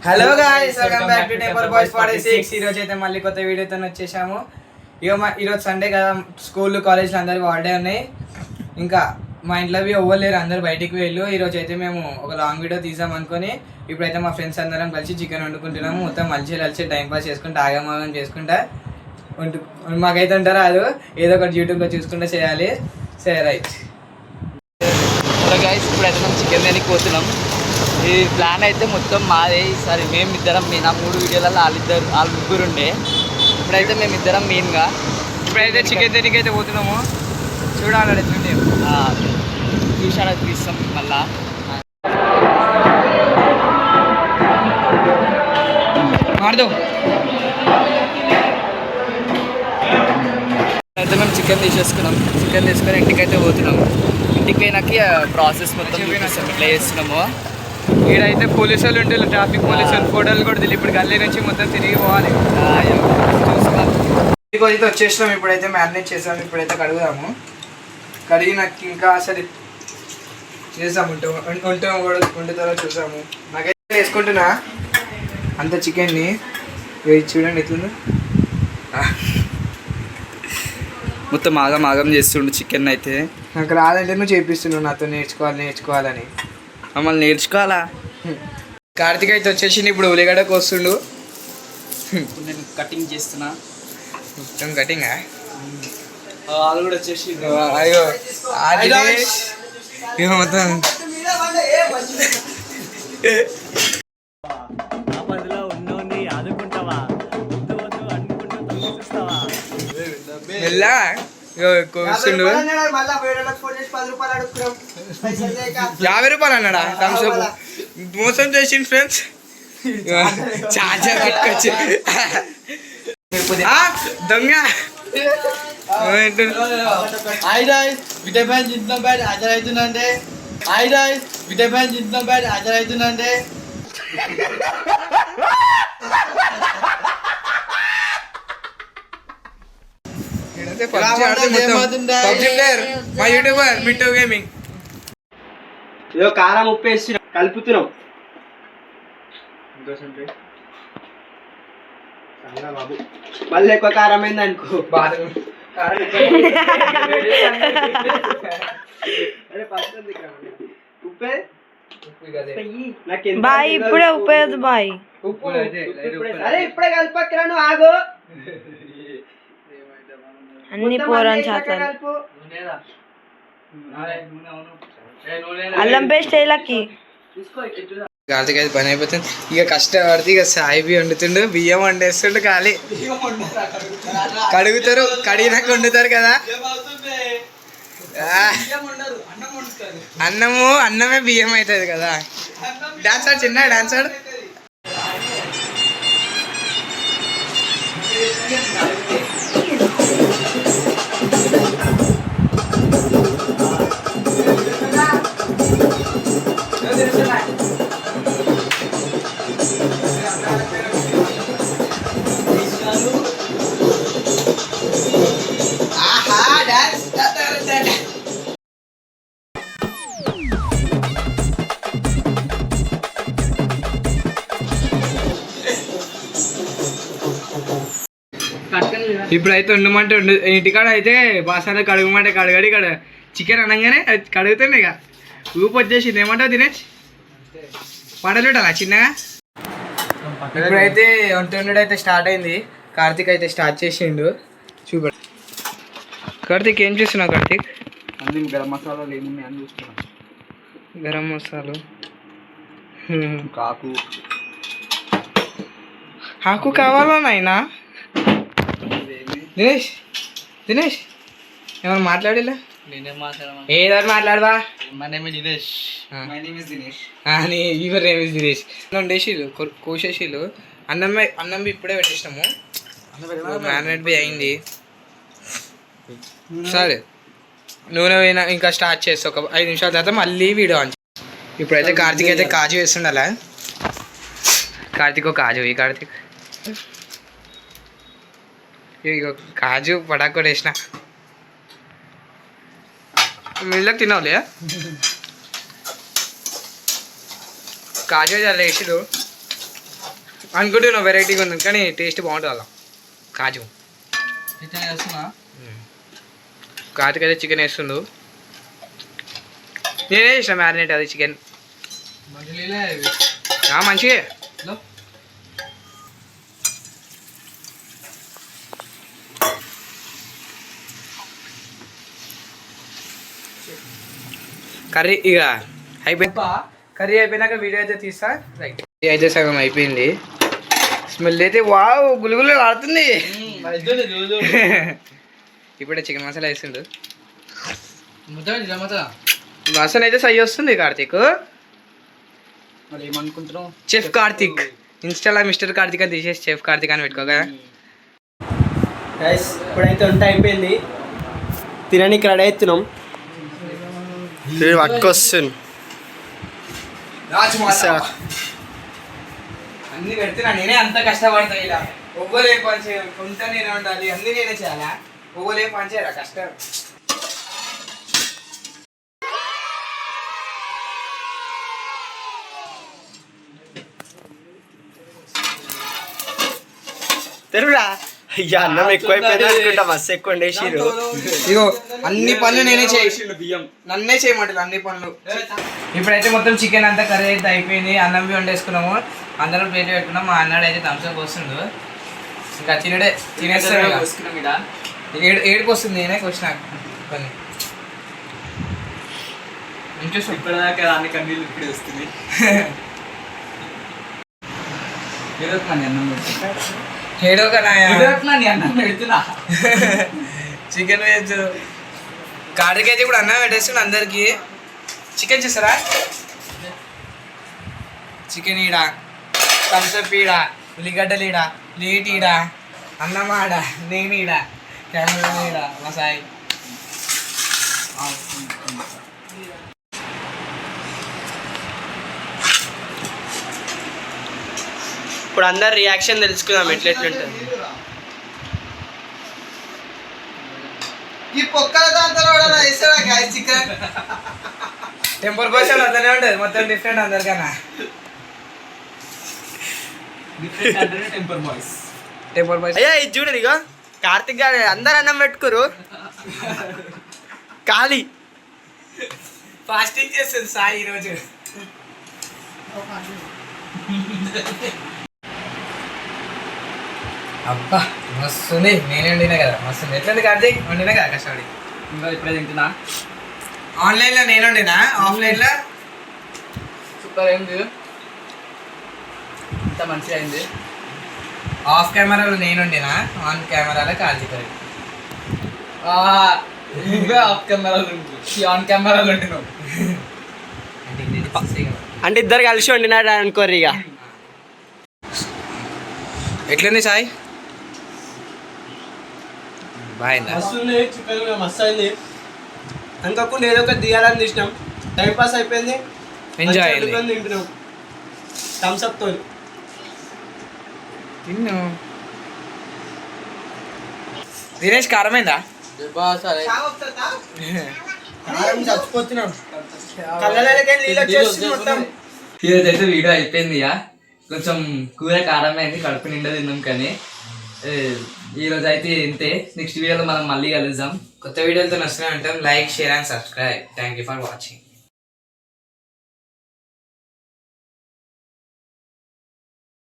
Hello guys, welcome back to temper boys 46. ఈరోజు అయితే మళ్ళీ కొత్త వీడియోతో వచ్చేసాము. ఈరోజు సండే కదా, స్కూల్ కాలేజ్లో అందరికి హాలిడే ఉన్నాయి. ఇంకా మా ఇంట్లో ఎవ్వలేరు, అందరు బయటికి వెళ్ళు. ఈరోజు అయితే మేము ఒక లాంగ్ వీడియో తీసాం అనుకుని ఇప్పుడైతే మా ఫ్రెండ్స్ అందరం కలిసి చికెన్ వండుకుంటున్నాము. మొత్తం కలిసి టైంపాస్ చేసుకుంటా ఆగమాగం చేసుకుంటా మాకైతే ఉంటారా అది ఏదో ఒకటి యూట్యూబ్లో చూసుకుంటూ చేయాలి. సరే రైట్. హలో గైస్, ఇప్పుడైతే మనం చికెన్ తినడానికి పోతున్నాం. ఈ ప్లాన్ అయితే మొత్తం మాదే. ఈసారి మేమిద్దరం మెయిన్. ఆ 3 వీడియోలలో వాళ్ళు ముగ్గురు ఉండే. ఇప్పుడైతే మేమిద్దరం మెయిన్గా ఇప్పుడైతే చికెన్ తినడానికి అయితే పోతున్నాము. చూడాలి చూసారా, తీస్తాం మళ్ళా. అయితే మేము చికెన్ తీసేసుకున్నాం. చికెన్ తీసుకొని ఇంటికైతే పోతున్నాము. ఇంటికి పోయినాక ప్రాసెస్ మొత్తం ఇట్లా చేస్తున్నాము. ఈడైతే పోలీసు వాళ్ళు ఉంటే ట్రాఫిక్ పోలీసు వాళ్ళు ఫోటోలు కూడా తెలియదు. ఇప్పుడు గల్లీ నుంచి మొత్తం తిరిగి పోవాలి. చూసుకోవాలి. ఇంటికి అయితే వచ్చేసినాం. ఇప్పుడైతే మ్యారినేట్ చేసాము. ఇప్పుడైతే కడుగుదాము. కడిగినాక ఇంకా అసలు చేసాము వండుతారో చూసాము. నాకైతే వేసుకుంటున్నా అంత చికెన్ని. చూడండి ఎట్లుందో, మొత్తం ఆగం చేస్తుండు చికెన్. అయితే నాకు రాదంటే నువ్వు చేపిస్తున్నావు నాతో, నేర్చుకోవాలని. మమ్మల్ని నేర్చుకోవాలా? కార్తీక్ అయితే వచ్చేసి ఇప్పుడు ఉల్లిగడ్డకు వస్తుండు. నేను కటింగ్ చేస్తున్నా. మొత్తం కటింగా? వాళ్ళు కూడా వచ్చేసి అయ్యో మొత్తం మెల్ల వస్తుండు. 50 రూపాయలు అన్నాడా? థమ్స్అప్ మోసం చేసిండు ఫ్రెండ్స్. చార్జర్ పట్టుకొచ్చి దొంగ. మా యూట్యూబర్ మిట్టూ గేమింగ్. ఏదో కారం ఉప్పు వేసి కలుపుతున్నాం. బాబు మళ్ళీ ఎక్కువ కారం అయింది అనుకో. ఉప్పే బాయ్ ఇప్పుడే ఉపయోగ బాయ్ అరే ఇప్పుడే కలిపక్కరా, నువ్వు ఆగు. అన్ని పోరాని చేస్తాను. అల్లం పేస్ట్ వేయలకి కార్తీక్ అయితే పని అయిపోతుంది. ఇక కష్టపడితే ఇక సాయిబి వండుతుండు, బియ్యం వండేస్తుండు. ఖాళీ కడుగుతారు, కడిగినాక వండుతారు కదా. అన్నమే బియ్యం అవుతుంది కదా. డాన్స్ ఆడు, చిన్న డాన్స్ ఆడు. ఇప్పుడైతే వండమంటే ఇంటికాడ అయితే బాసాలు కడగమంటే కడగడి. ఇక్కడ చికెన్ అనగానే కడుగుతుండే. ఇక ఊపు వచ్చేసింది. ఏమంటావు దినేష్? పాటలు పెట్టాలా చిన్నగా? ఇప్పుడైతే వంట అయితే స్టార్ట్ అయింది. కార్తీక్ అయితే స్టార్ట్ చేసిండు. చూప కార్తీక్, ఏం చేస్తున్నావు కార్తీక్? అన్ని గరం మసాలాలు ఏమున్నాయి అని చూస్తున్నా. గరం మసాలు, ఆకు కావాలా నాయనా? దినేష్ ఏమన్నా మాట్లాడేలా? ఏదో మాట్లాడవా? దినేష్. దినేష్ వండేసిళ్ళు, కోసేసిళ్ళు. అన్నం ఇప్పుడే పెట్టేసినాము. మ్యారినేట్ బి అయింది. సరే, నూనె పోయినా ఇంకా స్టార్ట్ చేస్తా. ఒక 5 నిమిషాల తర్వాత మళ్ళీ వీడియో ఆన్. ఇప్పుడైతే కార్తీక్ అయితే కాజు వేస్తుండాలా. కార్తీక్ కాజు ఈ కార్తీక్ ఇగో కాజు పటాకు కూడా వేసిన. మిళ్ళకి తినాలి. కాజు చాలా వేసిడు. అనుకుంటున్నావు వెరైటీగా ఉంది కానీ టేస్ట్ బాగుంటుంది అలా కాజు ఇట్లా చేస్తున్నా కాజుకి అయితే చికెన్ వేస్తుండు నేనే చేసిన మ్యారినేట్ అది చికెన్ మంచిగా కర్రీ ఇక అయిపోయింది కర్రీ అయిపోయినాక వీడియో అయితే తీస్తా రైట్ అయితే సగం అయిపోయింది స్మెల్ అయితే వావ్ గులుగులు ఆడుతుంది ఇప్పుడే చికెన్ మసాలా వేస్తుండు వాసన అయితే సై వస్తుంది కార్తీక్ మరి ఏమనుకుంటున్నావు చెఫ్ కార్తీక్ ఇన్స్టాలో మిస్టర్ కార్తీక్ అని తీసేసి చెఫ్ కార్తీక్ అని పెట్టుకోగా గైస్ ఇప్పుడైతే వంట అయిపోయింది తినడానికి రెడీ అవుతున్నాం పట్టుకొస్తుంది అన్ని పెడుతున్నా నేనే అంత కష్టపడతా ఇలా ఒవ్వలే పని చేయాలి కొంత నేనే ఉండాలి అన్ని నేనే చేయాలా ఒవ్వలే పని చేయాలా కష్టం తెరురా అయ్యా అన్నం ఎక్కువైపోయింది అనుకుంటా మస్తు ఎక్కువ వండేసిరు ఇగో అన్ని పనులు నేనే చేసి నన్నే చేయమంటారు అన్ని పనులు ఇప్పుడైతే మొత్తం చికెన్ అంతా కర్రీ అయితే అయిపోయింది అన్నం బి వండేసుకున్నాము అందరం ప్లేట్ పెట్టుకున్నాం మా అన్నాడు అయితే థమ్స్అప్ వస్తుండు ఇంకా తినేస్తాడు ఏడుపు వస్తుంది నేనే వచ్చిన కొన్ని ఇంట్రెస్ట్ ఇప్పటిదాకా అన్ని కన్నీళ్ళు ఇప్పుడే వస్తుంది ఏడో కదా అన్నం పెడుతున్నా చికెన్ వెజ్ కాడికి అయితే ఇప్పుడు అన్నం పెట్టేస్తుంది అందరికి చికెన్ చేస్తారా చికెన్ ఈడ థమ్స్అప్ ఈడ ఉల్లిగడ్డలు ఈడ ప్లేట్ ఈడ అన్నం ఆడ నేను ఈడ కెమెరా ఈడ మా సాయి ఇప్పుడు అందరు రియాక్షన్ తెలుసుకుందాం ఎట్లెట్లుంటుంది ఈ పొక్కల దాంతో చికెన్ టెంపర్ బాయ్స్ అట్లనే ఉంటుంది మొత్తం డిఫరెంట్ అందరికన్నా టెంపర్ బాయ్స్ అయ్యా ఇది చూడరు ఇగో కార్తిక్ గారు అందరు అన్నం పెట్టుకోరు ఖాళీ ఫాస్టింగ్ చేస్తుంది సాయి ఈరోజు అబ్బా మస్తుంది నేనే వండినా కదా మస్తుంది ఎట్లుంది కార్తీక్ వండినా కదా కష్టపడి ఇంకా ఇప్పుడే తింటున్నా ఆన్లైన్లో నేను వండినా ఆఫ్లైన్లో సూపర్ అయింది ఇంత మంచిగా అయింది ఆఫ్ కెమెరాలో నేను వండినా ఆన్ కెమెరాలో కార్తీక్ నువ్వే ఆఫ్ కెమెరాలు ఆన్ కెమెరాలు ఉంటున్నావు అంటే ఇద్దరు కలిసి వండినాడు అనుకోరు ఇక ఎట్లుంది సాయి బాగుందా మస్తు చికెన్ మస్తు అయింది అనుకోకుండా ఏదో ఒకటి తీయాలని తీసినాం టైం పాస్ అయిపోయింది ఎంజాయ్ అయింది తింటున్నాం థమ్స్అప్ తో తిన్ను దినేష్ కారమైందా కారం చచ్చిపోతున్నాం కళ్ళకి నీళ్ళు వచ్చేస్తుంది మొత్తం ఈరోజైతే వీడియో అయిపోయింది ఇక కొంచెం కూర కారం అయింది కడుపు నిండా తిన్నాం కానీ ఈరోజు అయితే ఇంతే నెక్స్ట్ వీడియోలో మనం మళ్ళీ కలుద్దాం కొత్త వీడియోలతో వస్తూనే ఉంటాం like share and subscribe thank you for watching